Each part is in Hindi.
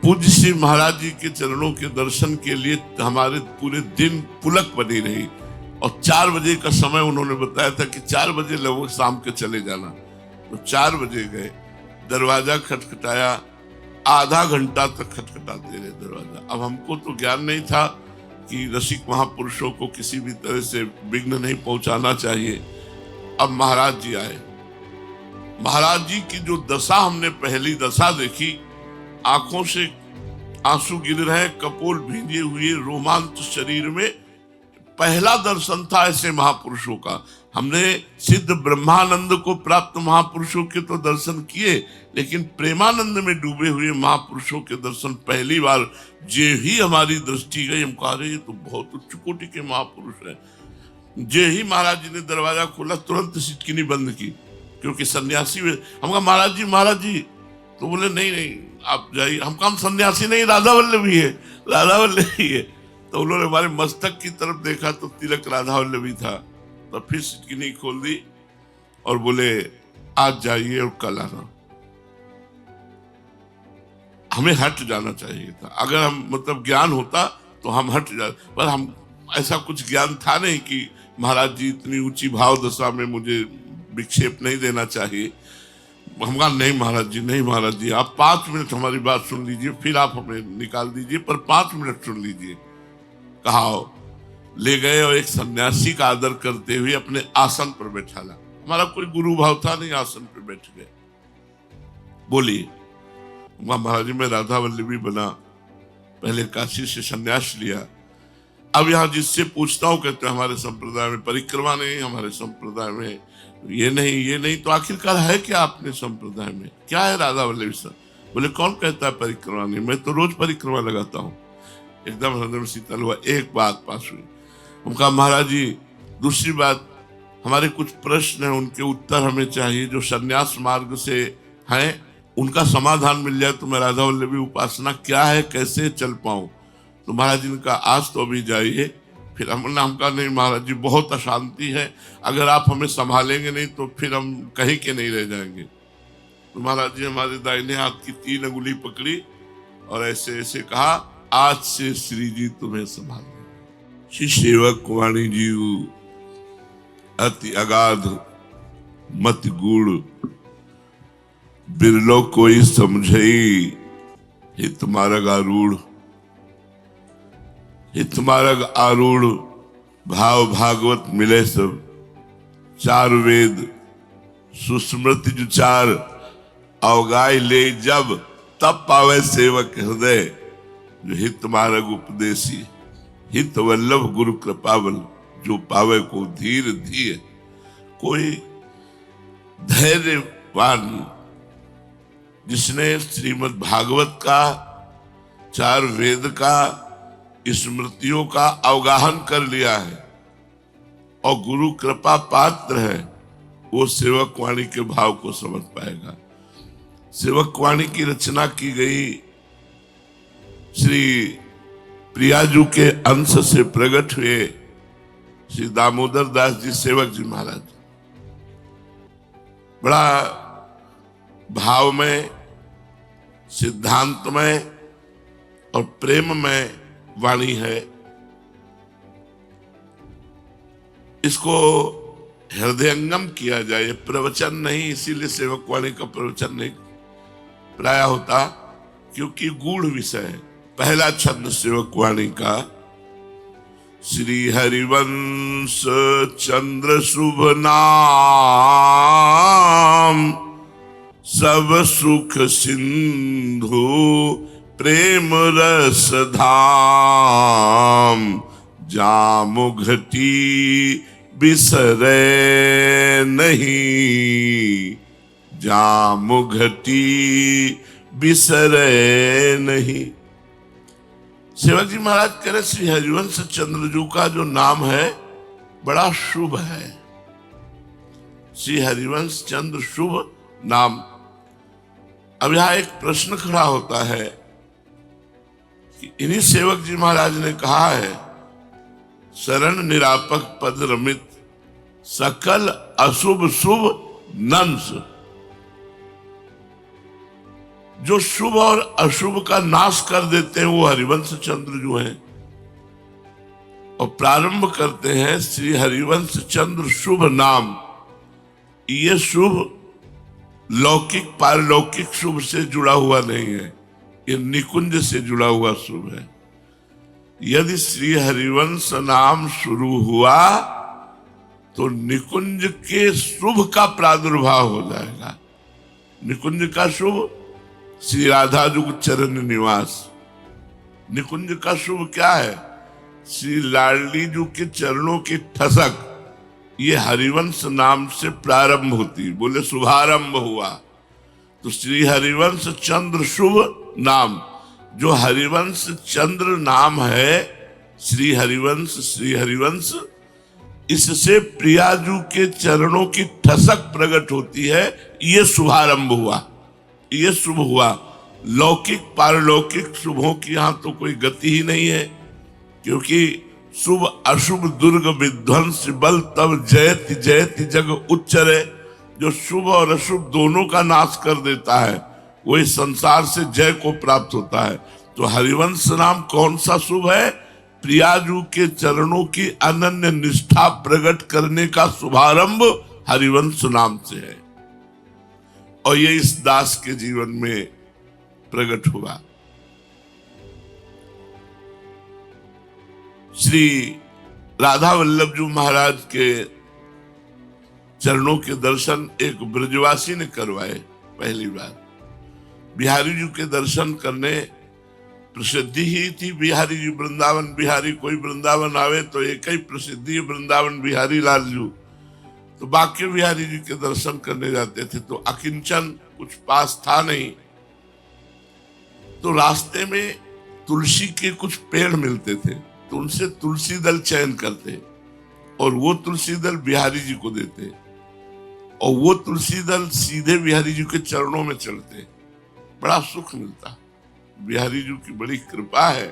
पूज्य श्री महाराज जी के चरणों के दर्शन के लिए हमारे पूरे दिन पुलक बनी रही। और 4 बजे का समय उन्होंने बताया था कि 4 बजे लगभग शाम के चले जाना। तो 4 बजे गए, दरवाजा खटखटाया, आधा घंटा तक खटखटाते रहे दरवाजा। अब हमको तो ज्ञान नहीं था कि रसिक महापुरुषों को किसी भी तरह से विघ्न नहीं पहुंचाना चाहिए। अब महाराज जी आए। महाराज जी की जो दशा हमने पहली दशा देखी, आंखों से आंसू गिर रहे, कपोल भींगे हुए, रोमांच शरीर में। पहला दर्शन था ऐसे महापुरुषों का। हमने सिद्ध ब्रह्मानंद को प्राप्त महापुरुषों के तो दर्शन किए, लेकिन प्रेमानंद में डूबे हुए महापुरुषों के दर्शन पहली बार जे ही हमारी दृष्टि गई। हम कह रहे ये तो बहुत उच्च कोटि के महापुरुष है। जे ही महाराज जी ने दरवाजा खोला, तुरंत सिटकिनी बंद की, क्योंकि सन्यासी। हम कहा महाराज जी, तो बोले नहीं आप जाइए। हम कहा हम सन्यासी नहीं, राधा वल्लभी है, राधा वल्लभी है। तो उन्होंने हमारे मस्तक की तरफ देखा तो तिलक राधा वल्लभी था। तो फिर सिटकिनी खोल दी और बोले आज जाइए और कल आना। हमें हट जाना चाहिए था। अगर हम मतलब ज्ञान होता तो हम हट जाते, पर हम ऐसा कुछ ज्ञान था नहीं कि महाराज जी इतनी ऊंची भाव दशा में मुझे विक्षेप नहीं देना चाहिए। हम कहा नहीं महाराज जी आप 5 मिनट हमारी बात सुन लीजिए, फिर आप हमें निकाल दीजिए, पर 5 मिनट सुन लीजिए। कहा ले गए और एक सन्यासी का आदर करते हुए अपने आसन पर बैठाला। हमारा कोई गुरु भाव था नहीं, आसन पर बैठ गए। बोली महाराज जी मैं राधा वल्लभी बना, पहले काशी से सन्यास लिया, अब यहाँ जिससे पूछता हूँ कहते हैं हमारे संप्रदाय में परिक्रमा नहीं, हमारे संप्रदाय में ये नहीं। तो आखिरकार है क्या अपने संप्रदाय में, क्या है राधा वल्लभी सर? बोले कौन कहता है परिक्रमा नहीं, मैं तो रोज परिक्रमा लगाता हूँ। एकदम हृदय में शीतल हुआ। एक बात पास हुई। हम कहा महाराज जी दूसरी बात, हमारे कुछ प्रश्न हैं, उनके उत्तर हमें चाहिए, जो सन्यास मार्ग से हैं उनका समाधान मिल जाए तो मैं राधा वल्लभी उपासना क्या है, कैसे चल पाऊं। तो महाराज जी ने कहा आज तो अभी जाइए। फिर हम कहा नहीं महाराज जी बहुत अशांति है, अगर आप हमें संभालेंगे नहीं तो फिर हम कहीं के नहीं रह जाएंगे। तो महाराज जी हमारे दाहिने हाथ की 3 अंगुली पकड़ी और ऐसे ऐसे कहा आज से श्री जी तुम्हें संभाल। श्री सेवक वाणी जीव अति अगाध मत गुड़, बिरलो कोई समझई हित मार्ग आरूढ़। हित मार्ग आरूढ़ भाव भागवत मिले सब, 4 वेद सुस्मृति जुचार, अवगाय ले जब तब पावे सेवक हृदय, जो हित मार्ग उपदेशी। हित वल्लभ गुरु कृपावल, जो पावे को धीर धीर। कोई धैर्यवान जिसने श्रीमद् भागवत का, 4 वेद का, स्मृतियों का अवगाहन कर लिया है और गुरु कृपा पात्र है, वो सेवक वाणी के भाव को समझ पाएगा। सेवक वाणी की रचना की गई श्री प्रियाजू के अंश से प्रकट हुए श्री दामोदर दास जी सेवक जी महाराज। बड़ा भाव में, सिद्धांत में और प्रेम में वाणी है। इसको हृदयंगम किया जाए, प्रवचन नहीं, इसीलिए सेवक वाणी का प्रवचन नहीं प्राय होता, क्योंकि गूढ़ विषय है। पहला छंद सेवक वाणी का, श्री हरिवंश चंद्र शुभ नाम, सब सुख सिंधु प्रेम रस धाम, जामु घटी बिसरे नहीं, जामु घटी बिसरे नहीं। सेवक जी महाराज कह रहे श्री हरिवंश चंद्रजू का जो नाम है बड़ा शुभ है। श्री हरिवंश चंद्र शुभ नाम। अब यहां एक प्रश्न खड़ा होता है कि इन्हीं सेवक जी महाराज ने कहा है, शरण निरापक पद रमित, सकल अशुभ शुभ नंस। जो शुभ और अशुभ का नाश कर देते हैं वो हरिवंश चंद्र जो है, और प्रारंभ करते हैं श्री हरिवंश चंद्र शुभ नाम। ये शुभ लौकिक पारलौकिक शुभ से जुड़ा हुआ नहीं है, ये निकुंज से जुड़ा हुआ शुभ है। यदि श्री हरिवंश नाम शुरू हुआ तो निकुंज के शुभ का प्रादुर्भाव हो जाएगा। निकुंज का शुभ श्री राधा जुग चरण निवास। निकुंज का शुभ क्या है? श्री लाडली जी के चरणों की ठसक। ये हरिवंश नाम से प्रारंभ होती, बोले शुभारंभ हुआ। तो श्री हरिवंश चंद्र शुभ नाम, जो हरिवंश चंद्र नाम है, श्री हरिवंश, इससे प्रियाजू के चरणों की ठसक प्रकट होती है। ये शुभारंभ हुआ, ये शुभ हुआ। लौकिक पारलौकिक शुभों की यहां तो कोई गति ही नहीं है, क्योंकि शुभ अशुभ दुर्ग विध्वंस बल तब जयति जयति जग उच्चरे। जो शुभ और अशुभ दोनों का नाश कर देता है वही संसार से जय को प्राप्त होता है। तो हरिवंश नाम कौन सा शुभ है? प्रियाजू के चरणों की अनन्य निष्ठा प्रकट करने का शुभारंभ हरिवंश नाम से है, और ये इस दास के जीवन में प्रकट हुआ। श्री राधा वल्लभ जी महाराज के चरणों के दर्शन एक ब्रजवासी ने करवाए पहली बार। बिहारी जी के दर्शन करने प्रसिद्धि ही थी बिहारी जी, वृंदावन बिहारी। कोई वृंदावन आवे तो एक ही प्रसिद्धि वृंदावन बिहारी लाल जी। तो बाकी बिहारी जी के दर्शन करने जाते थे तो अकिंचन, कुछ पास था नहीं, तो रास्ते में तुलसी के कुछ पेड़ मिलते थे, तो उनसे तुलसी दल चयन करते और वो तुलसी दल बिहारी जी को देते, और वो तुलसी दल सीधे बिहारी जी के चरणों में चढ़ते। बड़ा सुख मिलता। बिहारी जी की बड़ी कृपा है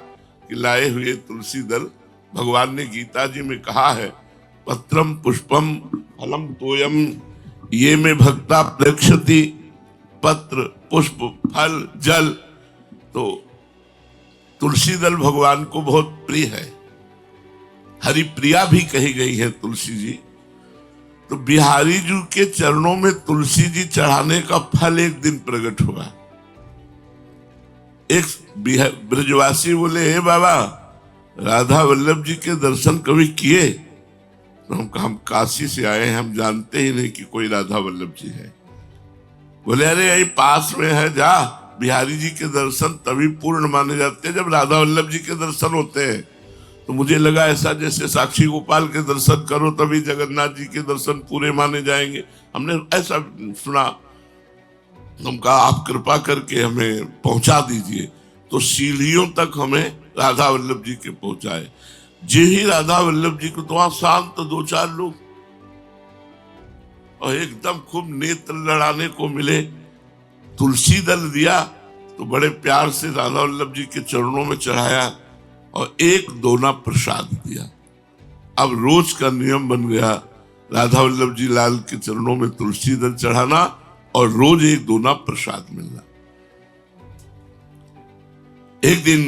कि लाए हुए तुलसी दल, भगवान ने गीता जी में कहा है, पत्रम पुष्पम फलम तोयम ये में भक्ता प्रेक्षति। पत्र पुष्प फल जल, तो तुलसी दल भगवान को बहुत प्रिय है। हरि प्रिया भी कही गई है तुलसी जी। तो बिहारी जी के चरणों में तुलसी जी चढ़ाने का फल एक दिन प्रकट हुआ। एक ब्रजवासी बोले, हे बाबा, राधा वल्लभ जी के दर्शन कभी किए? तो हम काशी से आए हैं, हम जानते ही नहीं कि कोई राधा वल्लभ जी है। बोले, अरे यही पास में है, जा। बिहारी जी के दर्शन तभी पूर्ण माने जाते हैं जब राधा वल्लभ जी के दर्शन होते हैं। तो मुझे लगा ऐसा जैसे साक्षी गोपाल के दर्शन करो तभी जगन्नाथ जी के दर्शन पूरे माने जाएंगे। हमने ऐसा सुना। हम कहा, आप कृपा करके हमें पहुंचा दीजिए। तो सीढ़ियों तक हमें राधा वल्लभ जी के पहुंचाए। जी ही राधा वल्लभ जी को तो वहां शांत 2-4 लोग, और एकदम खूब नेत्र लड़ाने को मिले। तुलसी दल दिया तो बड़े प्यार से राधा वल्लभ जी के चरणों में चढ़ाया और एक दोना प्रसाद दिया। अब रोज का नियम बन गया राधा वल्लभ जी लाल के चरणों में तुलसी दल चढ़ाना और रोज एक दोना प्रसाद मिलना। एक दिन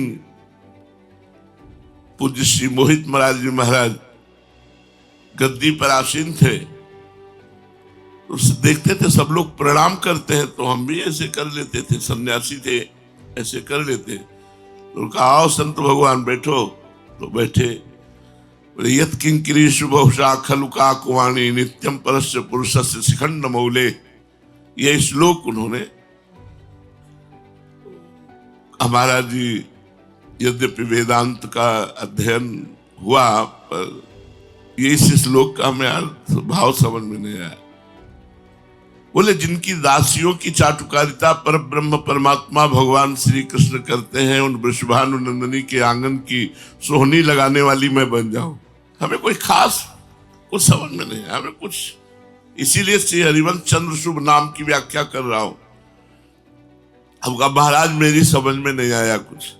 पूज्य श्री मोहित महाराज जी महाराज गद्दी पर आसीन थे, तो देखते थे सब लोग प्रणाम करते हैं तो हम भी ऐसे कर लेते थे। सन्यासी थे, ऐसे कर लेते। तो कहा, आओ संत भगवान बैठो। तो बैठे। बोले, यत किंकिरी शुभा खलुका कुवाणी नित्यम परस्य पुरुषस्य शिखंड मौले। ये श्लोक उन्होंने, हमारा जी यद्यपि वेदांत का अध्ययन हुआ पर ये इस श्लोक का हमें अर्थ भाव समझ में नहीं आया। बोले, जिनकी दासियों की चाटुकारिता पर ब्रह्म परमात्मा भगवान श्री कृष्ण करते हैं, उन वृषभानु नंदनी के आंगन की सोहनी लगाने वाली मैं बन जाऊं। हमें कोई खास कुछ समझ में नहीं है, हमें कुछ, इसीलिए श्री हरिवंश चंद्र शुभ नाम की व्याख्या कर रहा हूं। अब कहा, महाराज मेरी समझ में नहीं आया कुछ।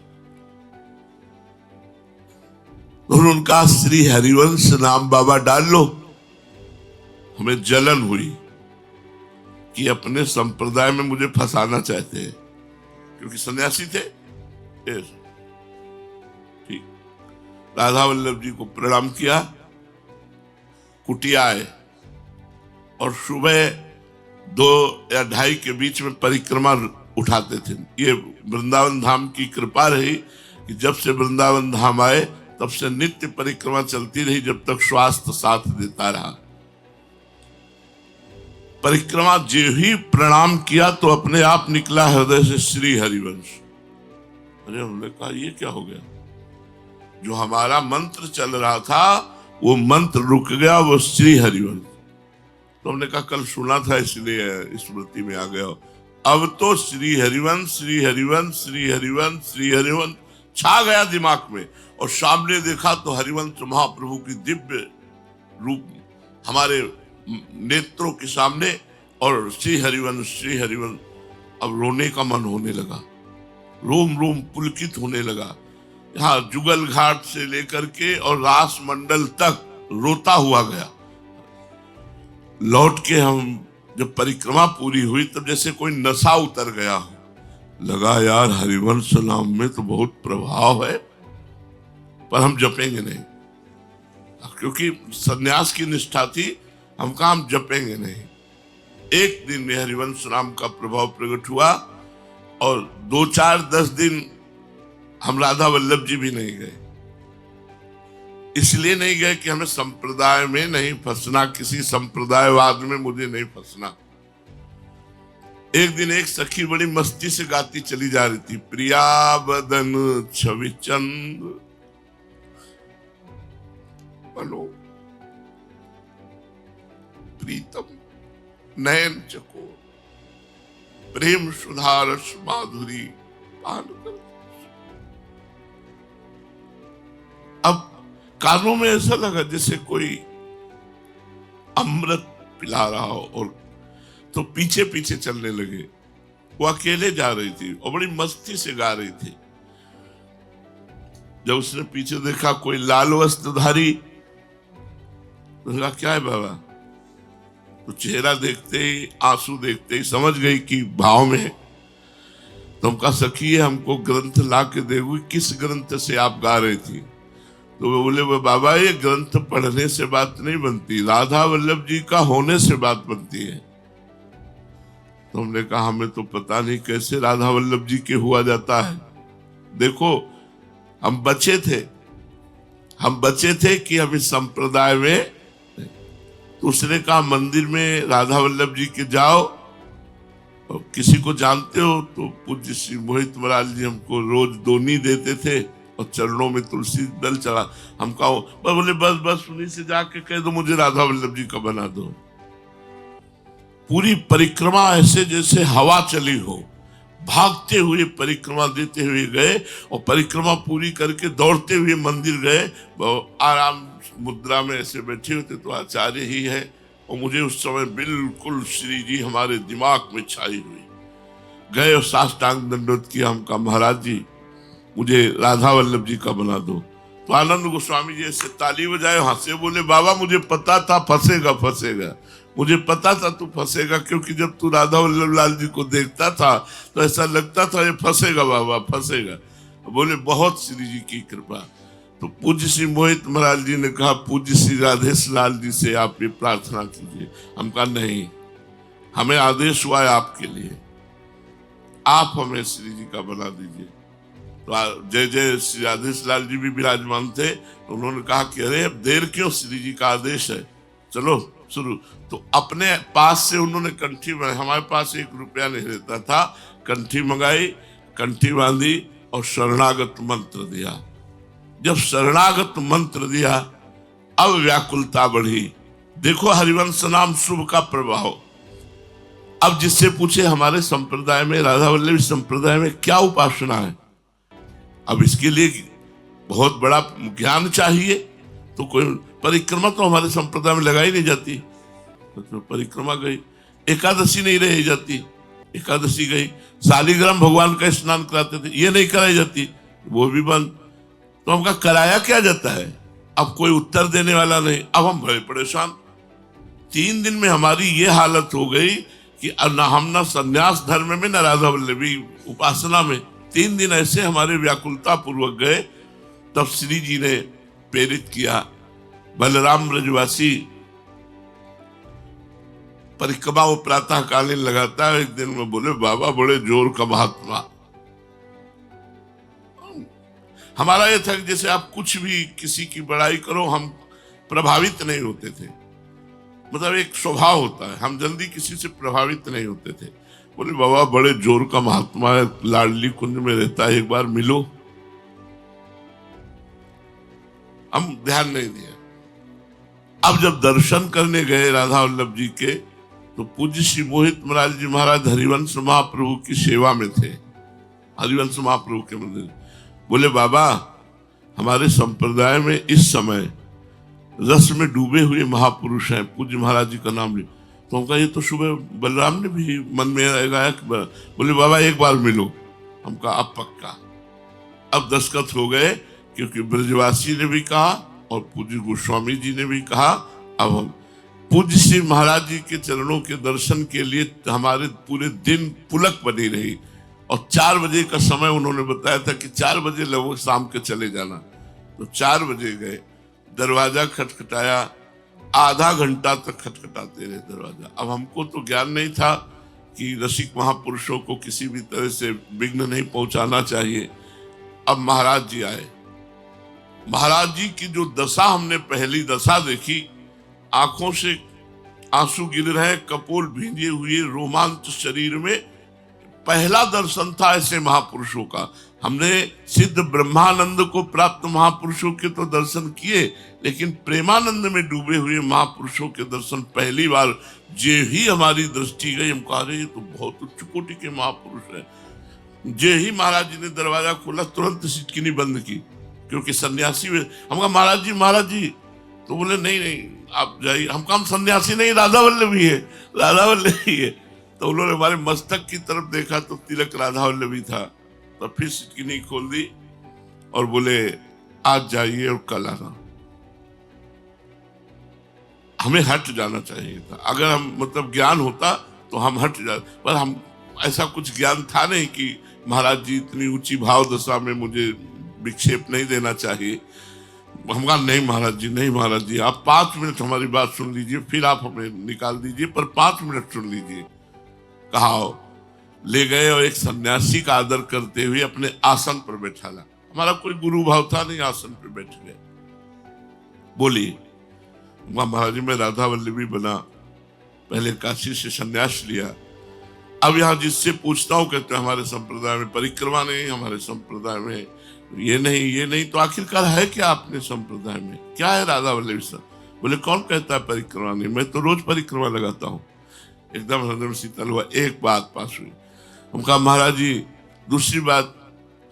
तो उनका श्री हरिवंश नाम बाबा डाल लो। हमें जलन हुई कि अपने संप्रदाय में मुझे फंसाना चाहते हैं। क्योंकि सन्यासी थे। ठीक, राधा वल्लभ जी को प्रणाम किया, कुटिया आए और सुबह 2 या 2:30 के बीच में परिक्रमा उठाते थे। ये वृंदावन धाम की कृपा रही कि जब से वृंदावन धाम आए तब से नित्य परिक्रमा चलती रही, जब तक स्वास्थ्य साथ देता रहा। परिक्रमा जो ही प्रणाम किया तो अपने आप निकला हृदय से श्री हरिवंश। अरे हमने कहा ये क्या हो गया, जो हमारा मंत्र चल रहा था वो मंत्र रुक गया, वो श्री हरिवंश। तो हमने कहा कल सुना था इसलिए स्मृति में आ गया। अब तो श्री हरिवंश श्री हरिवंश श्री हरिवंश श्री हरिवंश छा गया दिमाग में। और सामने देखा तो हरिवंश महाप्रभु की दिव्य रूप हमारे नेत्रों के सामने, और श्री हरिवंश श्री हरिवंश। अब रोने का मन होने लगा, रोम रोम पुलकित होने लगा। यहाँ जुगल घाट से लेकर के और रास मंडल तक रोता हुआ गया। लौट के हम जब परिक्रमा पूरी हुई तब जैसे कोई नशा उतर गया हो, लगा यार हरिवंश नाम में तो बहुत प्रभाव है, पर हम जपेंगे नहीं, क्योंकि सन्यास की निष्ठा थी। हम कहा हम जपेंगे नहीं। एक दिन में हरिवंश नाम का प्रभाव प्रकट हुआ और 2, 4, 10 दिन हम राधा वल्लभ जी भी नहीं गए। इसलिए नहीं गए कि हमें संप्रदाय में नहीं फंसना, किसी संप्रदायवाद में मुझे नहीं फंसना। एक दिन एक सखी बड़ी मस्ती से गाती चली जा रही थी, प्रिया बदन छवि चंद मनो प्रीतम नयन चकोर प्रेम सुधारस माधुरी पान कर। अब कानों में ऐसा लगा जैसे कोई अमृत पिला रहा हो, और तो पीछे पीछे चलने लगे। वो अकेले जा रही थी और बड़ी मस्ती से गा रही थी। जब उसने पीछे देखा कोई लाल वस्त्रधारी, तो कहा क्या है बाबा? तो चेहरा देखते ही, आंसू देखते ही समझ गई कि भाव में है। तो हम कहा सखी हमको ग्रंथ ला के देगी, किस ग्रंथ से आप गा रही थी? तो वो बोले वो बाबा ये ग्रंथ पढ़ने से बात नहीं बनती, राधा वल्लभ जी का होने से बात बनती है। तो हमने कहा हमें तो पता नहीं कैसे राधा वल्लभ जी के हुआ जाता है। देखो हम बचे थे कि हम इस संप्रदाय में। तो उसने कहा मंदिर में राधा वल्लभ जी के जाओ, और किसी को जानते हो तो पूज्य श्री मोहित महाराज जी हमको रोज दोनी देते थे और चरणों में तुलसी दल चढ़ा। हम कहा बोले बस बस उन्हीं से जाके कह दो मुझे राधा वल्लभ जी का बना दो। पूरी परिक्रमा ऐसे जैसे हवा चली हो, भागते हुए परिक्रमा देते हुए गए, और परिक्रमा पूरी करके दौड़ते हुए मंदिर गए। आराम मुद्रा में ऐसे बैठे होते तो आचार्य ही है, और मुझे उस समय बिल्कुल श्री जी हमारे दिमाग में छाई हुई। गए और साष्टांग दंडवत किया। हम कहा महाराज जी मुझे राधा वल्लभ जी का बना दो। तो आनंद गोस्वामी जी ऐसे ताली बजाए, हंसे, बोले बाबा मुझे पता था फंसेगा, मुझे पता था तू फंसेगा, क्योंकि जब तू राधा वल्लभ लाल जी को देखता था तो ऐसा लगता था ये फंसेगा बाबा फंसेगा। बोले बहुत श्री जी की कृपा। तो पूज्य श्री मोहित महाराज जी ने कहा पूज्य श्री राधेश लाल जी से आप ये प्रार्थना कीजिए। हम कहा नहीं, हमें आदेश हुआ है आपके लिए, आप हमें श्री जी का बना दीजिए। तो जय जय श्री राधेश लाल जी भी विराजमान थे। तो उन्होंने कहा कि अरे अब देर क्यों, श्री जी का आदेश है, चलो शुरू। तो अपने पास से उन्होंने कंठी मंगाई, हमारे पास 1 रुपया नहीं रहता था, कंठी मंगाई, कंठी बांधी और शरणागत मंत्र दिया। जब शरणागत मंत्र दिया अब व्याकुलता बढ़ी। देखो हरिवंश नाम शुभ का प्रभाव। अब जिससे पूछे हमारे संप्रदाय में, राधा वल्लभ संप्रदाय में क्या उपासना है, अब इसके लिए बहुत बड़ा ज्ञान चाहिए। तो कोई परिक्रमा तो हमारे संप्रदाय में लगाई नहीं जाती। तो परिक्रमा गई, एकादशी नहीं रही जाती, एकादशी गई, शालिग्राम भगवान का स्नान कराते थे, ये नहीं कराई जाती, वो भी बंद। तो हमका कराया क्या जाता है? अब कोई उत्तर देने वाला नहीं। अब हम बड़े परेशान। 3 दिन में हमारी ये हालत हो गई कि हम ना संन्यास धर्म में, ना राधा वल्लभी उपासना में। 3 दिन ऐसे हमारे व्याकुलता पूर्वक गए। तब श्री जी ने प्रेरित किया, बलराम ब्रजवासी परिक्रमा वो प्रातः कालीन लगाता है। एक दिन में बोले, बाबा बड़े जोर का महात्मा। हमारा ये था कि जैसे आप कुछ भी किसी की बड़ाई करो, हम प्रभावित नहीं होते थे। मतलब एक स्वभाव होता है, हम जल्दी किसी से प्रभावित नहीं होते थे। बोले, बाबा बड़े जोर का महात्मा है, लाडली कुंज में रहता है, एक बार मिलो। हम ध्यान नहीं दिया। अब जब दर्शन करने गए राधा वल्लभ जी के, तो पूज्य श्री मोहित महाराज जी महाराज हरिवंश महाप्रभु की सेवा में थे, हरिवंश महाप्रभु के मंदिर। बोले, बाबा हमारे संप्रदाय में इस समय रस में डूबे हुए महापुरुष हैं, पूज्य महाराज जी का नाम ले। तो हम कहा, ये तो सुबह बलराम ने भी मन में गाया। बोले, बाबा एक बार मिलो। हम कहा, अब पक्का। अब दस्तखत हो गए, क्योंकि ब्रजवासी ने भी कहा और पूज्य गोस्वामी जी ने भी कहा। अब हम पूज्य श्री महाराज जी के चरणों के दर्शन के लिए हमारे पूरे दिन पुलक बनी रही। और 4 बजे का समय उन्होंने बताया था कि 4 बजे लगभग शाम के चले जाना। तो 4 बजे गए, दरवाजा खटखटाया, आधा घंटा तक खटखटाते रहे दरवाजा। अब हमको तो ज्ञान नहीं था कि रसिक महापुरुषों को किसी भी तरह से विघ्न नहीं पहुंचाना चाहिए। अब महाराज जी आए। महाराज जी की जो दशा हमने पहली दशा देखी, आंखों से आंसू गिर रहे, कपोल भींजे हुए, रोमांच शरीर में। पहला दर्शन था ऐसे महापुरुषों का। हमने सिद्ध ब्रह्मानंद को प्राप्त महापुरुषों के तो दर्शन किए, लेकिन प्रेमानंद में डूबे हुए महापुरुषों के दर्शन पहली बार जे ही हमारी दृष्टि गई। हम कह रहे, ये तो बहुत उच्च कोटि के महापुरुष है। जे ही महाराज जी ने दरवाजा खोला, तुरंत सिटकिनी बंद की, क्योंकि सन्यासी में। हम कहा, महाराज जी। तो बोले, नहीं आप जाइए। हम कहा, हम सन्यासी नहीं, राधा वल्लभी है, राधा वल्लभी है। तो उन्होंने हमारे मस्तक की तरफ देखा तो तिलक राधा वल्लभी था। तो फिर सिटकिनी खोल दी और बोले, आज जाइए और कल आना। हमें हट जाना चाहिए था। अगर हम मतलब ज्ञान होता तो हम हट जाते, पर हम ऐसा कुछ ज्ञान था नहीं कि महाराज जी इतनी ऊंची भाव दशा में मुझे विक्षेप नहीं देना चाहिए। हम कहा, नहीं महाराज जी, आप 5 मिनट हमारी बात सुन लीजिए, फिर आप हमें निकाल दीजिए, पर 5 मिनट सुन लीजिए। कहा, ले गए और एक सन्यासी का आदर करते हुए अपने आसन पर बैठाला। हमारा कोई गुरु भाव था नहीं, आसन पर बैठ गए। बोली, महाराज जी मैं राधा वल्लभी बना, पहले काशी से सन्यास लिया। अब यहाँ जिससे पूछता हूँ, कहते हैं हमारे संप्रदाय में परिक्रमा नहीं, हमारे संप्रदाय में ये नहीं। तो आखिरकार है क्या अपने संप्रदाय में? क्या है राधा वल्लभी सर? बोले, कौन कहता है परिक्रमा नहीं? मैं तो रोज परिक्रमा लगाता हूँ। एकदम हृदय शीतल हुआ। एक बात पास हुई। हम कहा, महाराज जी दूसरी बात,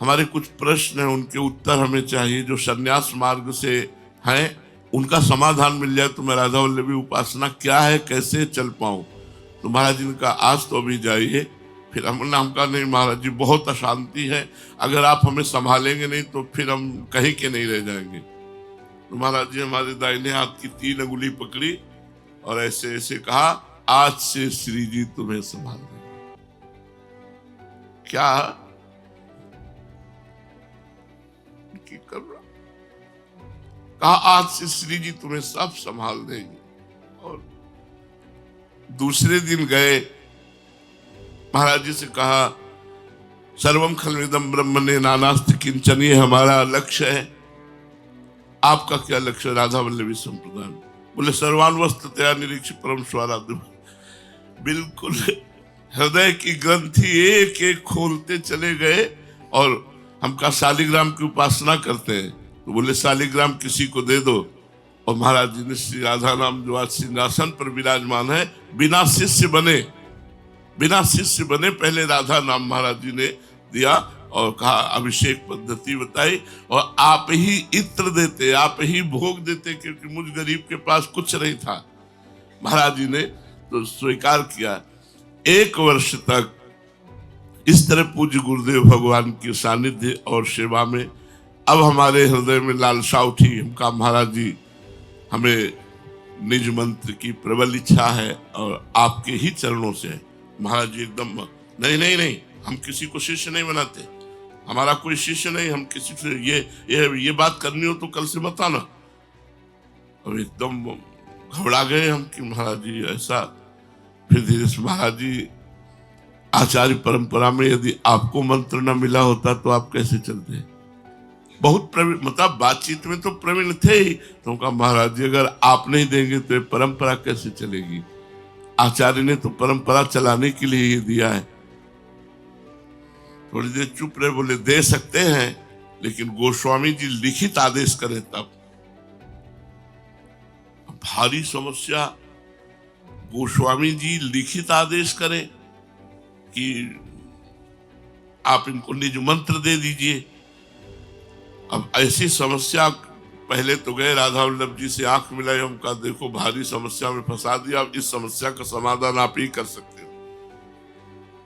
हमारे कुछ प्रश्न हैं, उनके उत्तर हमें चाहिए। जो सन्यास मार्ग से हैं, उनका समाधान मिल जाए तो मैं राधा वल्लभी उपासना क्या है, कैसे चल पाऊं। तो महाराज जी ने कहा, आज तो अभी जाइए। फिर हमने कहा, नहीं महाराज जी बहुत अशांति है, अगर आप हमें संभालेंगे नहीं तो फिर हम कहीं के नहीं रह जाएंगे। तो महाराज जी हमारे दाहिने हाथ की 3 अंगुली पकड़ी और ऐसे ऐसे कहा, आज से श्री जी तुम्हें संभाल देंगे। क्या कर रहा? कहा, आज से श्री जी तुम्हें सब संभाल देंगे। और दूसरे दिन गए, महाराज जी से कहा, सर्वम खलविदम ब्रह्मणे नानास्ति किंचन, ये हमारा लक्ष्य है। आपका क्या लक्ष्य है राधा वल्लभी संप्रदाय में? बोले, सर्वान्वस्ततया निरीक्ष परम स्वाराध्य। बिल्कुल हृदय की ग्रंथि एक एक खोलते चले गए। और हम कहा, शालिग्राम की उपासना करते हैं। तो बोले, शालिग्राम किसी को दे दो। और महाराज जी ने श्री राधा नाम जो आज सिंहासन पर विराजमान है, बिना शिष्य बने पहले राधा नाम महाराज जी ने दिया और कहा, अभिषेक पद्धति बताई। और आप ही इत्र देते, आप ही भोग देते, क्योंकि मुझ गरीब के पास कुछ नहीं था। महाराज जी ने तो स्वीकार किया। 1 वर्ष तक इस तरह पूज्य गुरुदेव भगवान के सानिध्य और सेवा में अब हमारे हृदय में लालसा उठी। हम कहा, महाराज जी हमें निज मंत्र की प्रबल इच्छा है और आपके ही चरणों से है। महाराज जी एकदम नहीं नहीं नहीं, हम किसी को शिष्य नहीं बनाते, हमारा कोई शिष्य नहीं, हम किसी से ये बात करनी हो तो कल से बताना। अब एकदम घबरा गए हम कि महाराज जी ऐसा। फिर धीरे से महाराज जी, आचार्य परंपरा में यदि आपको मंत्र न मिला होता तो आप कैसे चलते? बहुत प्रवीण, मतलब बातचीत में तो प्रवीण थे ही। तो कहा महाराज जी अगर आप नहीं देंगे तो ये परंपरा कैसे चलेगी? आचार्य ने तो परंपरा चलाने के लिए ही दिया है। थोड़ी देर चुप रहे, बोले दे सकते हैं लेकिन गोस्वामी जी लिखित आदेश करें तब। भारी समस्या, गोस्वामी जी लिखित आदेश करें कि आप इनको निज मंत्र दे दीजिए। अब ऐसी समस्या, पहले तो गए राधा वल्लभ जी से आंख मिलाई, हम कहा देखो भारी समस्या में फंसा दिया, अब इस समस्या का समाधान आप ही कर सकते हो।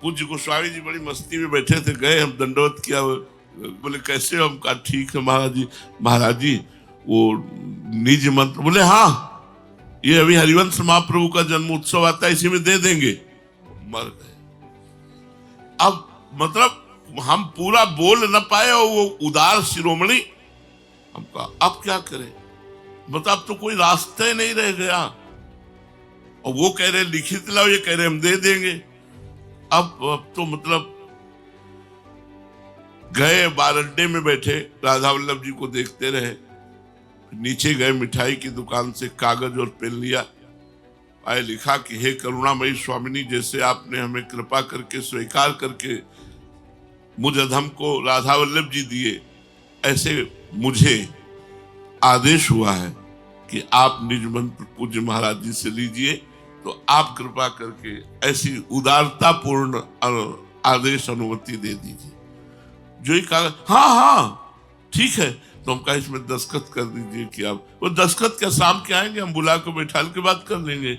पूज्य गोस्वामी जी बड़ी मस्ती में बैठे थे, गए हम दंडवत किया, बोले कैसे? हम कहा ठीक है महाराज जी। महाराज जी वो निज मंत्र, बोले हाँ ये अभी हरिवंश महाप्रभु का जन्म उत्सव आता है, इसी में दे देंगे। मर गए। अब मतलब हम पूरा बोल न पाए और वो उदार शिरोमणि, हम कहा अब क्या करें? मतलब तो कोई रास्ता ही नहीं रह गया। और वो कह रहे लिखित लाओ, ये कह रहे हम दे देंगे। अब तो मतलब गए, बारंडे में बैठे राधा वल्लभ जी को देखते रहे। नीचे गए, मिठाई की दुकान से कागज और पेन लिया, आए लिखा कि हे करुणामयी स्वामिनी, जैसे आपने हमें कृपा करके स्वीकार करके मुझ अधम को राधा वल्लभ जी दिए, ऐसे मुझे आदेश हुआ है कि आप निज मंत्र पूज्य महाराज जी से लीजिए। तो आप कृपा करके ऐसी उदारता पूर्ण आदेश अनुमति दे दीजिए। जो ही कहा हाँ हाँ ठीक है, तो हम कहा इसमें दस्तखत कर दीजिए कि आप, वो दस्तखत क्या शाम के आएंगे, हम बुला कर बैठाल के बात कर लेंगे।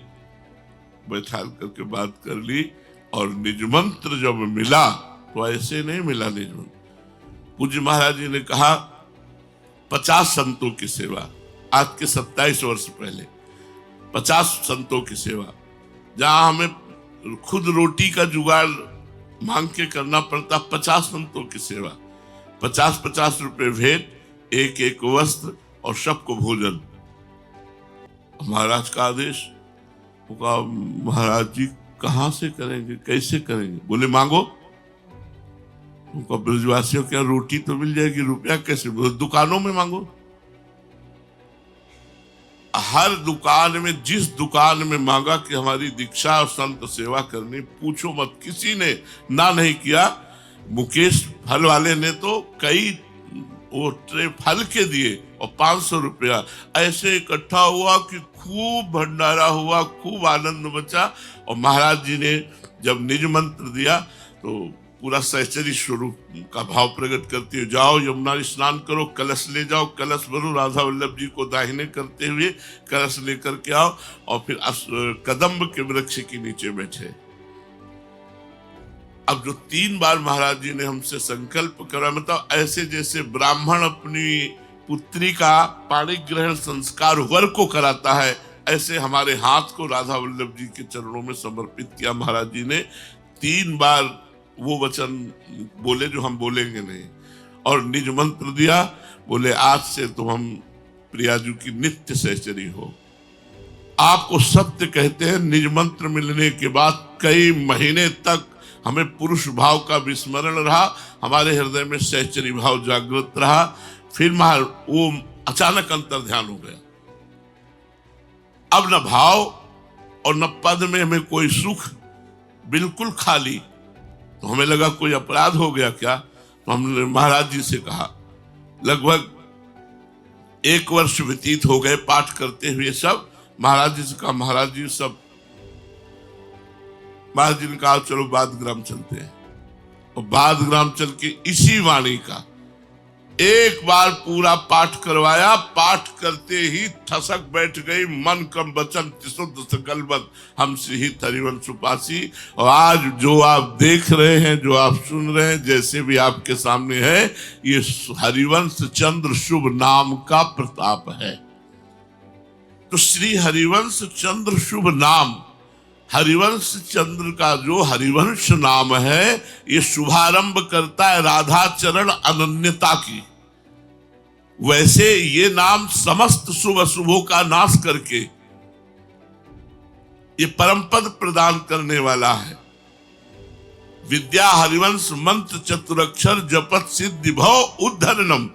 बैठाल करके बात कर ली और निज मंत्र जब मिला तो ऐसे नहीं मिला निज मंत्र। पूज्य महाराज जी ने कहा 50 संतों की सेवा, आज के 27 वर्ष पहले 50 संतों की सेवा, जहां हमें खुद रोटी का जुगाड़ मांग के करना पड़ता, 50 संतों की सेवा, 50-50 रुपए भेंट, एक एक वस्त्र और सबको भोजन। महाराज का आदेश होगा। महाराज जी कहां से करेंगे, कैसे करेंगे? बोले मांगो। उनको ब्रजवासियों के यहाँ रोटी तो मिल जाएगी, रुपया कैसे? दुकानों में मांगो। हर दुकान में, जिस दुकान में मांगा कि हमारी दीक्षा और संत सेवा करनी, पूछो मत, किसी ने ना नहीं किया। मुकेश फल वाले ने तो कई वो ट्रे फल के दिए और 500 रुपया ऐसे इकट्ठा हुआ कि खूब भंडारा हुआ, खूब आनंद मचा। और महाराज जी ने जब निज मंत्र दिया तो पूरा सहचरी स्वरूप का भाव प्रकट करते हुए, जाओ यमुना स्नान करो, कलश ले जाओ, कलश भरो, राधा वल्लभ जी को दाहिने करते हुए कलश लेकर के आओ, और फिर कदम्ब के वृक्ष के नीचे बैठे। अब जो 3 बार महाराज जी ने हमसे संकल्प करा, मतलब ऐसे जैसे ब्राह्मण अपनी पुत्री का पाणी ग्रहण संस्कार वर को कराता है, ऐसे हमारे हाथ को राधा वल्लभ जी के चरणों में समर्पित किया। महाराज जी ने 3 बार वो वचन बोले जो हम बोलेंगे नहीं, और निज मंत्र दिया। बोले आज से तुम हम प्रियाजू की नित्य सहचरी हो। आपको सत्य कहते हैं, निज मंत्र मिलने के बाद कई महीने तक हमें पुरुष भाव का विस्मरण रहा, हमारे हृदय में सहचरी भाव जागृत रहा। फिर वो अचानक अंतर ध्यान हो गया। अब न भाव और न पद में हमें कोई सुख, बिल्कुल खाली। तो हमें लगा कोई अपराध हो गया क्या? तो हमने महाराज जी से कहा, लगभग 1 वर्ष व्यतीत हो गए पाठ करते हुए सब। महाराज जी से कहा, महाराज जी सब, महाराज जी ने कहा चलो बादग्राम चलते हैं। और बादग्राम चल के इसी वाणी का एक बार पूरा पाठ करवाया। पाठ करते ही ठसक बैठ गई, मन कम वचन त्रिशुद्ध सकलवत हम श्रीहित हरिवंश उपासी। और आज जो आप देख रहे हैं, जो आप सुन रहे हैं, जैसे भी आपके सामने है, ये हरिवंश चंद्र शुभ नाम का प्रताप है। तो श्री हरिवंश चंद्र शुभ नाम, हरिवंश चंद्र का जो हरिवंश नाम है, ये शुभारंभ करता है राधा चरण अनन्यता की। वैसे ये नाम समस्त शुभ अशुभों का नाश करके ये परम पद प्रदान करने वाला है। विद्या हरिवंश मंत्र चतुरक्षर जपत सिद्धि भव उद्धरणम।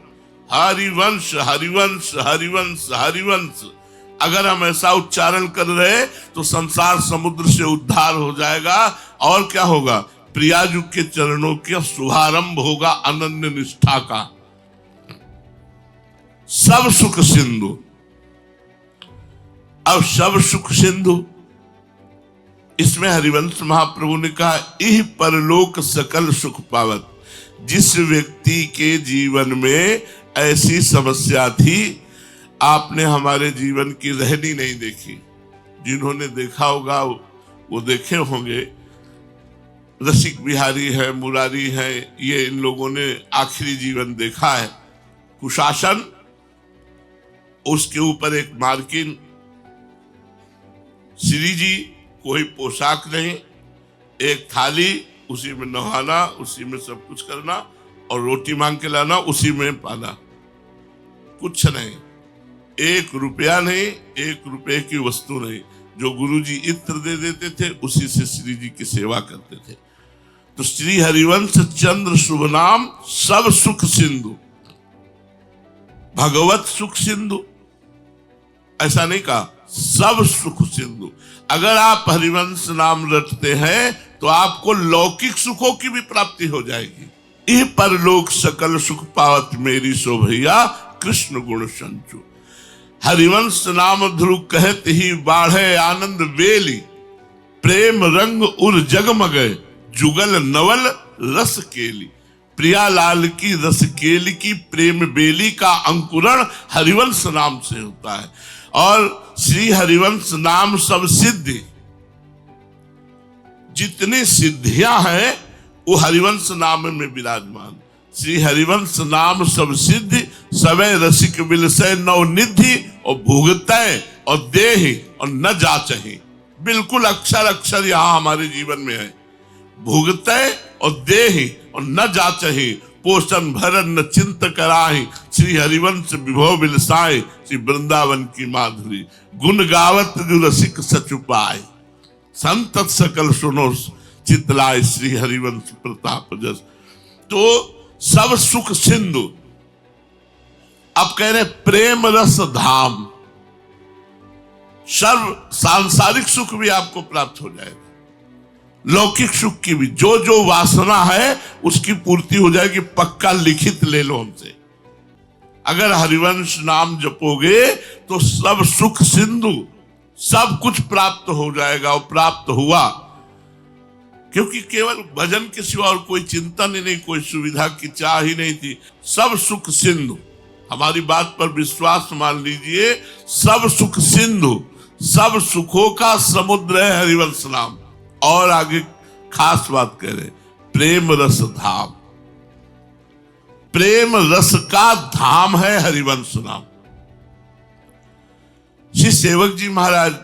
हरिवंश हरिवंश हरिवंश हरिवंश, अगर हम ऐसा उच्चारण कर रहे तो संसार समुद्र से उद्धार हो जाएगा। और क्या होगा? प्रियाजू के चरणों के शुभारंभ होगा अनन्य निष्ठा का। सब सुख सिंधु। अब सब सुख सिंधु, इसमें हरिवंश महाप्रभु ने कहा, इह परलोक सकल सुख पावत। जिस व्यक्ति के जीवन में ऐसी समस्या थी, आपने हमारे जीवन की रहनी नहीं देखी। जिन्होंने देखा होगा वो देखे होंगे, रसिक बिहारी है, मुरारी है, ये इन लोगों ने आखिरी जीवन देखा है। कुशासन, उसके ऊपर एक मार्किन, श्री जी कोई पोशाक नहीं, एक थाली, उसी में नहाना, उसी में सब कुछ करना, और रोटी मांग के लाना, उसी में पाना, कुछ नहीं। 1 रुपया नहीं, 1 रुपए की वस्तु नहीं। जो गुरुजी इत्र दे देते थे, उसी से श्री जी की सेवा करते थे। तो श्री हरिवंश चंद्र शुभ नाम सब सुख सिंधु, भगवत सुख सिंधु, ऐसा नहीं कहा, सब सुख सिंधु। अगर आप हरिवंश नाम रटते हैं तो आपको लौकिक सुखों की भी प्राप्ति हो जाएगी। इह परलोक सकल सुख पावत मेरी शोभैया कृष्ण गुण संचु। हरिवंश नाम ध्रुव कहत ही बाढ़े आनंद बेली। प्रेम रंग उर जगमगे जुगल नवल रस केली। प्रियालाल की रस केली की प्रेम बेली का अंकुरण हरिवंश नाम से होता है। और श्री हरिवंश नाम सब सिद्धि, जितनी सिद्धियां हैं वो हरिवंश नाम में विराजमान। श्री हरिवंश नाम सब सिद्धि, सवै रसिक बिलसै नव निधि। और भुगतै और देहि और न जाचहि, बिल्कुल अक्षर अक्षर यहां हमारे जीवन में है। भुगतै और देहि और न जाचहि, पोषण भरन न चिंत कराहि। श्री हरिवंश विभव बिलसाए, श्री वृंदावन की माधुरी। गुण गावत जो रसिक सच उपाय, संतत सकल सुनो चितलाय। श्री हरिवंश प्रताप जस। तो सब सुख सिंधु। अब कह रहे प्रेम रस धाम, सर्व सांसारिक सुख भी आपको प्राप्त हो जाएगा, लौकिक सुख की भी। जो जो वासना है उसकी पूर्ति हो जाएगी, पक्का लिखित ले लो हमसे। अगर हरिवंश नाम जपोगे तो सब सुख सिंधु, सब कुछ प्राप्त हो जाएगा। और प्राप्त हुआ, क्योंकि केवल भजन के सिवा और कोई चिंतन ही नहीं, कोई सुविधा की चाह ही नहीं थी। सब सुख सिंधु, हमारी बात पर विश्वास मान लीजिए। सब सुख सिंधु, सब सुखों का समुद्र है हरिवंश नाम। और आगे खास बात कह रहे, प्रेम रस धाम। प्रेम रस का धाम है हरिवंश नाम। श्री सेवक जी महाराज,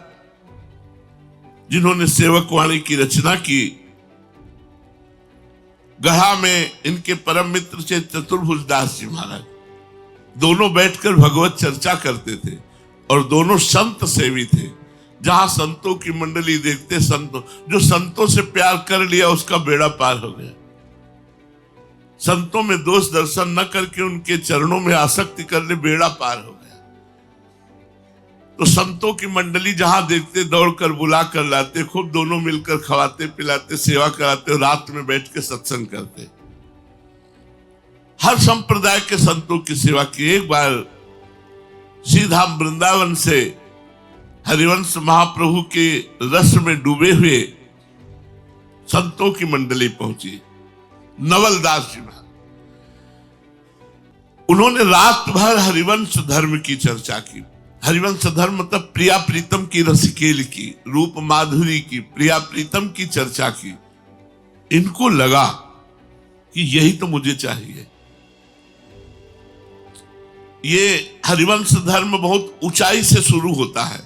जिन्होंने सेवक वाणी की रचना की, गढ़ा में इनके परम मित्र से चतुर्भुज दास जी महाराज, दोनों बैठकर भगवत चर्चा करते थे। और दोनों संत सेवी थे। जहां संतों की मंडली देखते, संतों, जो संतों से प्यार कर लिया उसका बेड़ा पार हो गया। संतों में दोष दर्शन न करके उनके चरणों में आसक्ति कर ले, बेड़ा पार हो गया। तो संतों की मंडली जहां देखते दौड़कर बुला कर लाते, खूब दोनों मिलकर खवाते पिलाते, सेवा कराते और रात में बैठ के सत्संग करते। हर संप्रदाय के संतों की सेवा की। एक बार सीधा वृंदावन से हरिवंश महाप्रभु के रस में डूबे हुए संतों की मंडली पहुंची। नवलदास जी महाराज, उन्होंने रात भर हरिवंश धर्म की चर्चा की। हरिवंश धर्म मतलब प्रिया प्रीतम की रसिकेल की, रूप माधुरी की, प्रिया प्रीतम की चर्चा की। इनको लगा कि यही तो मुझे चाहिए। ये हरिवंश धर्म बहुत ऊंचाई से शुरू होता है।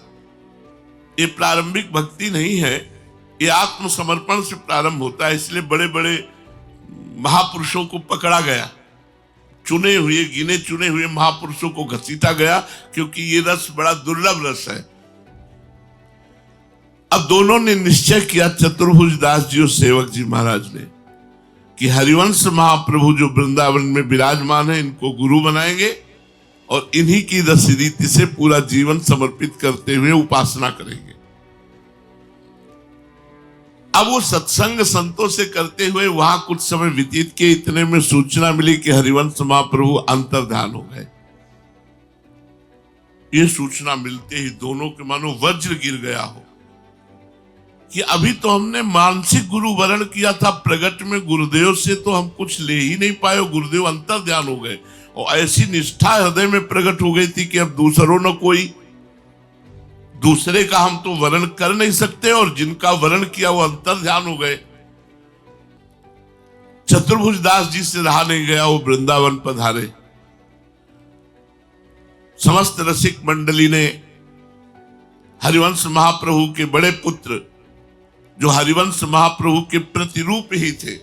ये प्रारंभिक भक्ति नहीं है, ये आत्मसमर्पण से प्रारंभ होता है। इसलिए बड़े बड़े महापुरुषों को पकड़ा गया, चुने हुए गिने चुने हुए महापुरुषों को घसीटा गया, क्योंकि ये रस बड़ा दुर्लभ रस है। अब दोनों ने निश्चय किया, चतुर्भुज दास जी और सेवक जी महाराज ने, कि हरिवंश महाप्रभु जो वृंदावन में विराजमान है, इनको गुरु बनाएंगे और इन्हीं की रस रीति से पूरा जीवन समर्पित करते हुए उपासना करेंगे। अब वो सत्संग संतों से करते हुए वहां कुछ समय व्यतीत किए, इतने में सूचना मिली कि हरिवंश महाप्रभु अंतर्ध्यान हो गए। ये सूचना मिलते ही दोनों के मानो वज्र गिर गया हो कि अभी तो हमने मानसिक गुरु वरण किया था, प्रगट में गुरुदेव से तो हम कुछ ले ही नहीं पाए, गुरुदेव अंतर्ध्यान हो गए और ऐसी निष्ठा हृदय में प्रकट हो गई थी कि अब दूसरों न कोई, दूसरे का हम तो वर्ण कर नहीं सकते, और जिनका वर्ण किया वो अंतर्ध्यान हो गए। चतुर्भुज दास जी से रहा नहीं गया, वो वृंदावन पधारे। समस्त रसिक मंडली ने हरिवंश महाप्रभु के बड़े पुत्र, जो हरिवंश महाप्रभु के प्रतिरूप ही थे,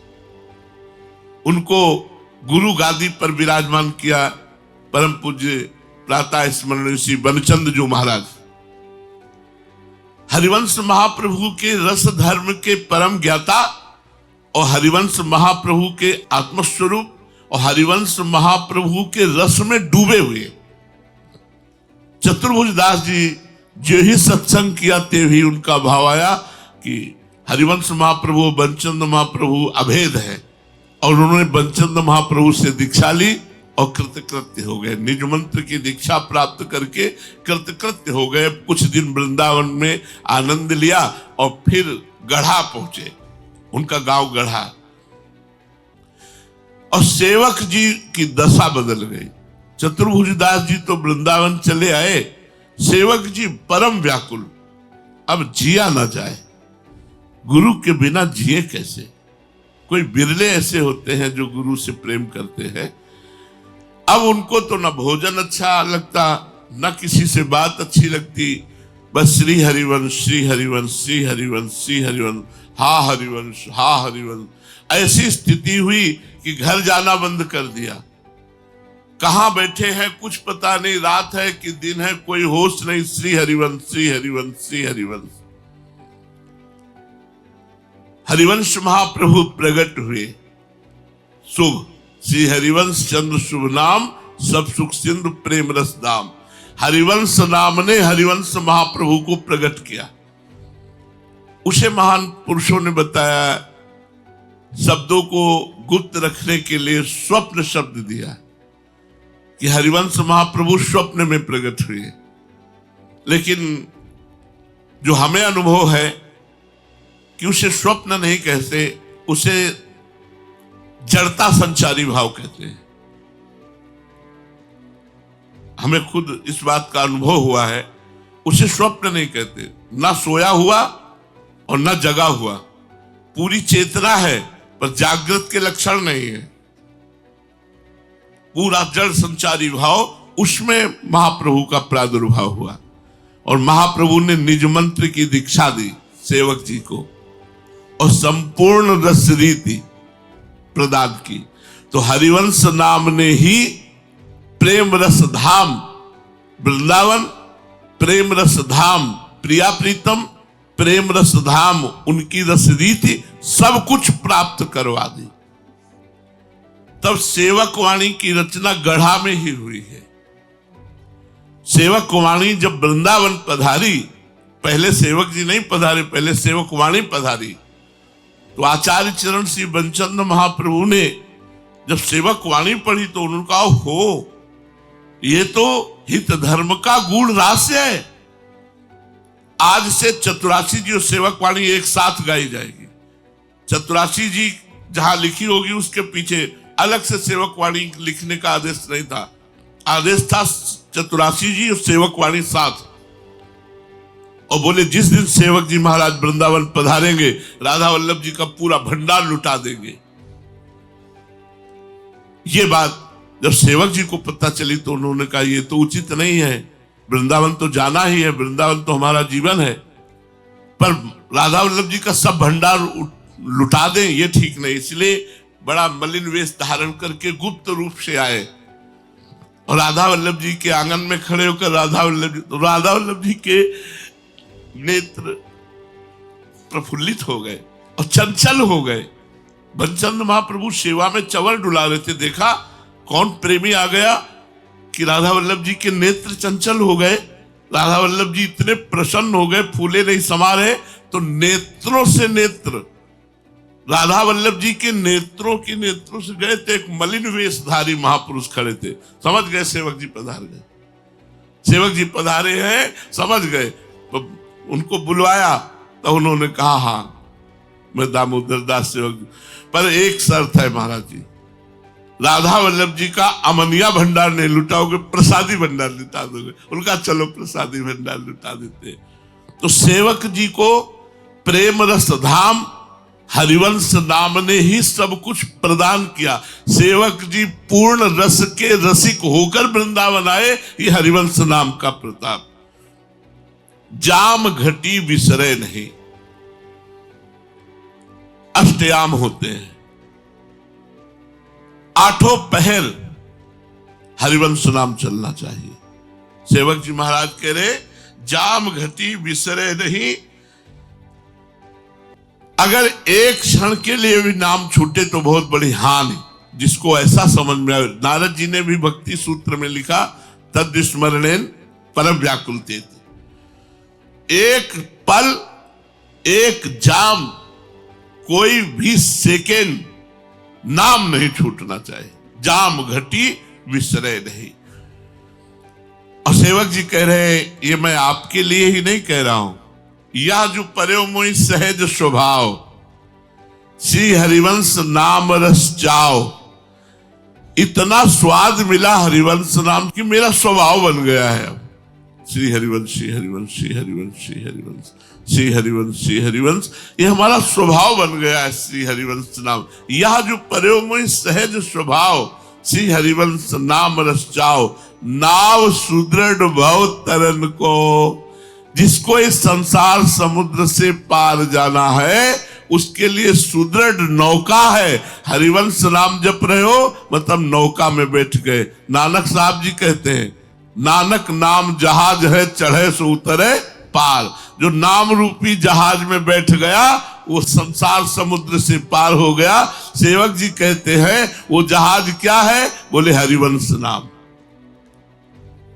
उनको गुरु गादी पर विराजमान किया। परम पूज्य प्रातः स्मरणीय श्री बनचंद्र जो महाराज, हरिवंश महाप्रभु के रस धर्म के परम ज्ञाता और हरिवंश महाप्रभु के आत्मस्वरूप और हरिवंश महाप्रभु के रस में डूबे हुए चतुर्भुज दास जी जो ही सत्संग किया, ते ही उनका भाव आया कि हरिवंश महाप्रभु बनचंद महाप्रभु अभेद है, और उन्होंने बनचंद महाप्रभु से दीक्षा ली और कृतकृत्य हो गए। निज मंत्र की दीक्षा प्राप्त करके कृतकृत्य हो गए। कुछ दिन वृंदावन में आनंद लिया और फिर गढ़ा पहुंचे, उनका गांव गढ़ा, और सेवक जी की दशा बदल गई। चतुर्भुज दास जी तो वृंदावन चले आए, सेवक जी परम व्याकुल, अब जिया ना जाए, गुरु के बिना जिए कैसे। कोई बिरले ऐसे होते हैं जो गुरु से प्रेम करते हैं। अब उनको तो न भोजन अच्छा लगता, न किसी से बात अच्छी लगती, बस श्री हरिवंश श्री हरिवंश श्री हरिवंश श्री हरिवंश, हा हरिवंश हा हरिवंश। ऐसी स्थिति हुई कि घर जाना बंद कर दिया। कहां बैठे हैं कुछ पता नहीं, रात है कि दिन है कोई होश नहीं, श्री हरिवंश श्री हरिवंश श्री हरिवंश। हरिवंश महाप्रभु प्रकट हुए, शुभ श्री हरिवंश चंद्र शुभ नाम, सब सुख सिंधु प्रेम रस दाम। हरिवंश नाम ने हरिवंश महाप्रभु को प्रकट किया। उसे महान पुरुषों ने बताया, शब्दों को गुप्त रखने के लिए स्वप्न शब्द दिया कि हरिवंश महाप्रभु स्वप्न में प्रकट हुए। लेकिन जो हमें अनुभव है कि उसे स्वप्न नहीं कहते, उसे जड़ता संचारी भाव कहते हैं। हमें खुद इस बात का अनुभव हुआ है, उसे स्वप्न नहीं कहते, ना सोया हुआ और ना जगा हुआ, पूरी चेतना है पर जागृत के लक्षण नहीं है, पूरा जड़ संचारी भाव, उसमें महाप्रभु का प्रादुर्भाव हुआ। और महाप्रभु ने निज मंत्र की दीक्षा दी सेवक जी को और संपूर्ण रस रीति प्रदान की। तो हरिवंश नाम ने ही प्रेम रस धाम वृंदावन, प्रेम रस धाम प्रिया प्रीतम, प्रेम रस धाम उनकी रस रीति सब कुछ प्राप्त करवा दी। तब सेवक वाणी की रचना गढ़ा में ही हुई है। सेवक वाणी जब वृंदावन पधारी, पहले सेवक जी नहीं पधारे, पहले सेवक वाणी पधारी, तो आचार्य चरण श्री बनचंद महाप्रभु ने जब सेवक वाणी पढ़ी तो उन्होंने कहा, हो ये तो हित धर्म का गूढ़ रहस्य है। आज से चतुरासी जी और सेवक वाणी एक साथ गाई जाएगी। चतुरासी जी जहां लिखी होगी उसके पीछे अलग से सेवक वाणी लिखने का आदेश नहीं था, आदेश था चतुरासी जी और सेवक वाणी साथ। और बोले जिस दिन सेवक जी महाराज वृंदावन पधारेंगे, राधा वल्लभ जी का पूरा भंडार लुटा देंगे। ये बात जब सेवक जी को पता चली तो उन्होंने कहा, ये तो उचित नहीं है, वृंदावन तो जाना ही है, वृंदावन तो हमारा जीवन है। पर राधा वल्लभ जी का सब भंडार लुटा दें ये ठीक नहीं, इसलिए बड़ा मलिन वेश धारण करके गुप्त रूप से आए और राधा वल्लभ जी के आंगन में खड़े होकर राधा वल्लभ जी के नेत्र प्रफुल्लित हो गए और चंचल हो गए। बंचंद महाप्रभु सेवा में चंवर डुला रहे थे, देखा कौन प्रेमी आ गया कि राधा वल्लभ जी के नेत्र चंचल हो गए। राधा वल्लभ जी इतने प्रसन्न हो गए, फूले नहीं समा रहे, तो नेत्रों से नेत्र राधा वल्लभ जी के नेत्रों से गए थे। एक मलिन वेशधारी महापुरुष खड़े थे, समझ गए सेवक जी पधार गए, सेवक जी पधारे हैं, समझ गए। तो उनको बुलवाया तो उन्होंने कहा हाँ मैं दामोदर दास सेवक जी, पर एक शर्त है महाराज जी, राधा वल्लभ जी का अमनिया भंडार नहीं लुटाओगे, प्रसादी भंडार लुटा दोगे। उनका चलो प्रसादी भंडार लुटा देते। तो सेवक जी को प्रेम रस धाम हरिवंश नाम ने ही सब कुछ प्रदान किया। सेवक जी पूर्ण रस के रसिक होकर वृंदावन आए, ये हरिवंश नाम का प्रताप। जाम घटी विसरे नहीं, अष्टयाम होते हैं, आठों पहर हरिवंश नाम चलना चाहिए। सेवक जी महाराज कह रहे जाम घटी विसरे नहीं, अगर एक क्षण के लिए भी नाम छूटे तो बहुत बड़ी हानि। जिसको ऐसा समझ में आए, नारद जी ने भी भक्ति सूत्र में लिखा तद स्मरणेन परम व्याकुलते। एक पल, एक जाम, कोई भी सेकेंड नाम नहीं छूटना चाहिए। जाम घटी विसरे नहीं। और सेवक जी कह रहे हैं ये मैं आपके लिए ही नहीं कह रहा हूं, यह जो पर्यो मोहि सहज स्वभाव, श्री हरिवंश नाम रस जाओ। इतना स्वाद मिला हरिवंश नाम की मेरा स्वभाव बन गया है। श्री हरिवंश श्री हरिवंश श्री हरिवंश श्री हरिवंश श्री हरिवंश श्री हरिवंश, ये हमारा स्वभाव बन गया है। श्री हरिवंश नाम, यह जो पर्यो मोहि सहज स्वभाव, श्री हरिवंश नाम रस जाओ। नाव सुदृढ़ भव तरन को, जिसको इस संसार समुद्र से पार जाना है उसके लिए सुदृढ़ नौका है। हरिवंश नाम जप रहे हो मतलब नौका में बैठ गए। नानक साहब जी कहते हैं नानक नाम जहाज है, चढ़े सो उतरे पार। जो नाम रूपी जहाज में बैठ गया वो संसार समुद्र से पार हो गया। सेवक जी कहते हैं वो जहाज क्या है, बोले हरिवंश नाम।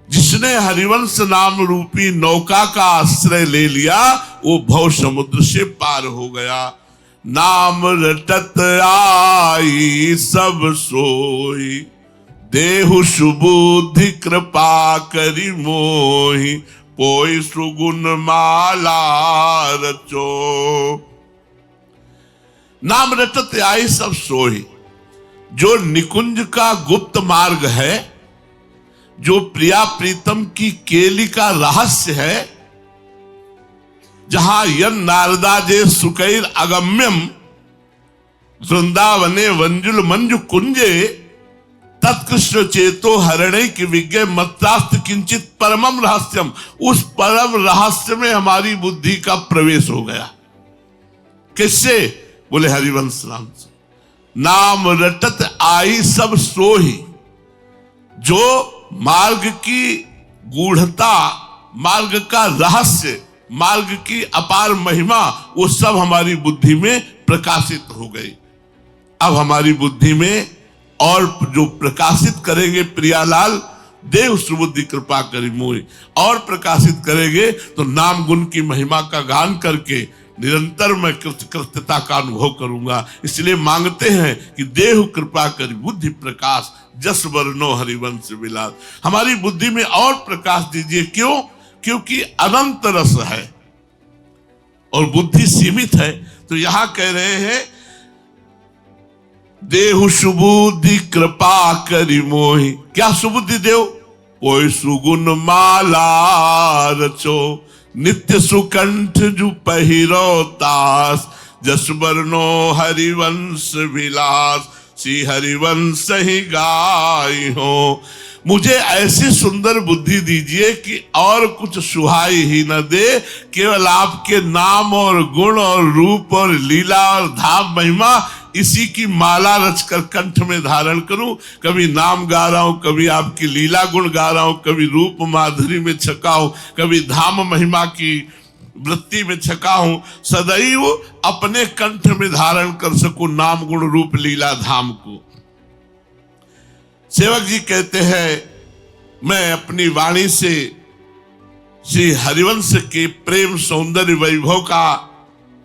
जिसने हरिवंश नाम रूपी नौका का आश्रय ले लिया वो भव समुद्र से पार हो गया। नाम रटत आई सब सोई, देहु सुबुद्धि कृपा करि मोहि, पोई सुगुण माला रचो। नाम रटत आई सब सोई, जो निकुंज का गुप्त मार्ग है, जो प्रिया प्रीतम की केली का रहस्य है, जहां यन नारदाजे सुकैर अगम्यम, वृंदावने वंजुल मंजु कुंजे, तत्कृष्ण चेतो हरणे की विज्ञ मत्रास्त किंचित परमम रहस्यम। उस परम रहस्य में हमारी बुद्धि का प्रवेश हो गया। किससे, बोले हरिवंश नाम से। नाम रटत आई सब सोही, जो मार्ग की गूढ़ता, मार्ग का रहस्य, मार्ग की अपार महिमा, वो सब हमारी बुद्धि में प्रकाशित हो गई। अब हमारी बुद्धि में और जो प्रकाशित करेंगे प्रियालाल, देव सुबुद्धि कृपा करि मोहि, और प्रकाशित करेंगे तो नाम गुण की महिमा का गान करके निरंतर मैं कृत्यता का अनुभव करूंगा। इसलिए मांगते हैं कि देव कृपा करि बुद्धि प्रकाश, जस वर्णो हरिवंश विलास। हमारी बुद्धि में और प्रकाश दीजिए। क्यों? क्योंकि अनंत रस है और बुद्धि सीमित है। तो यहां कह रहे हैं देहु सुबुद्धि कृपा करि मोहि। क्या सुबुद्धि देव? कोई सुगुण माला रचो, नित्य सुकंठ जु पहिरो तास, जस वर्णो हरिवंश विलास, श्री हरिवंश ही गाई हो। मुझे ऐसी सुंदर बुद्धि दीजिए कि और कुछ सुहाई ही न दे, केवल आपके नाम और गुण और रूप और लीला और धाम महिमा इसी की माला रचकर कंठ में धारण करूं। कभी नाम गा रहा हूं, कभी आपकी लीला गुण गा रहा हूं, कभी रूप माधुरी में छका हूं, कभी धाम महिमा की वृत्ति में छका हूं। सदैव अपने कंठ में धारण कर सकूं नाम गुण रूप लीला धाम को। सेवक जी कहते हैं, मैं अपनी वाणी से श्री हरिवंश के प्रेम सौंदर्य वैभव का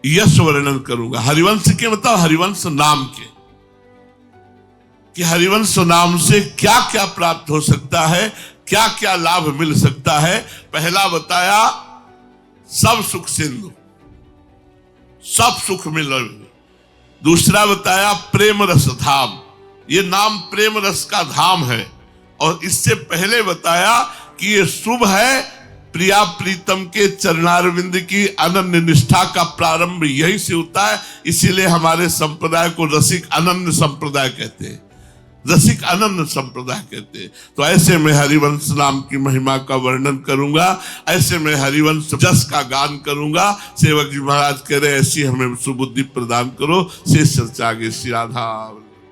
यश वर्णन करूंगा। हरिवंश के मतलब हरिवंश नाम के, कि हरिवंश नाम से क्या क्या प्राप्त हो सकता है, क्या क्या लाभ मिल सकता है। पहला बताया सब सुख सिंधु, सब सुख मिल। दूसरा बताया प्रेम रस धाम, ये नाम प्रेम रस का धाम है। और इससे पहले बताया कि ये शुभ है प्रिया प्रीतम के चरणारविंद की अनन्य निष्ठा का प्रारंभ यही से होता है। इसीलिए हमारे संप्रदाय को रसिक अनन्य संप्रदाय कहते हैं, रसिक अनन्य संप्रदाय कहते हैं। तो ऐसे में हरिवंश नाम की महिमा का वर्णन करूंगा, ऐसे में हरिवंश जस का गान करूंगा। सेवक जी महाराज कह रहे ऐसी हमें सुबुद्धि प्रदान करो। शेष चर्चा आगे श्री राधा।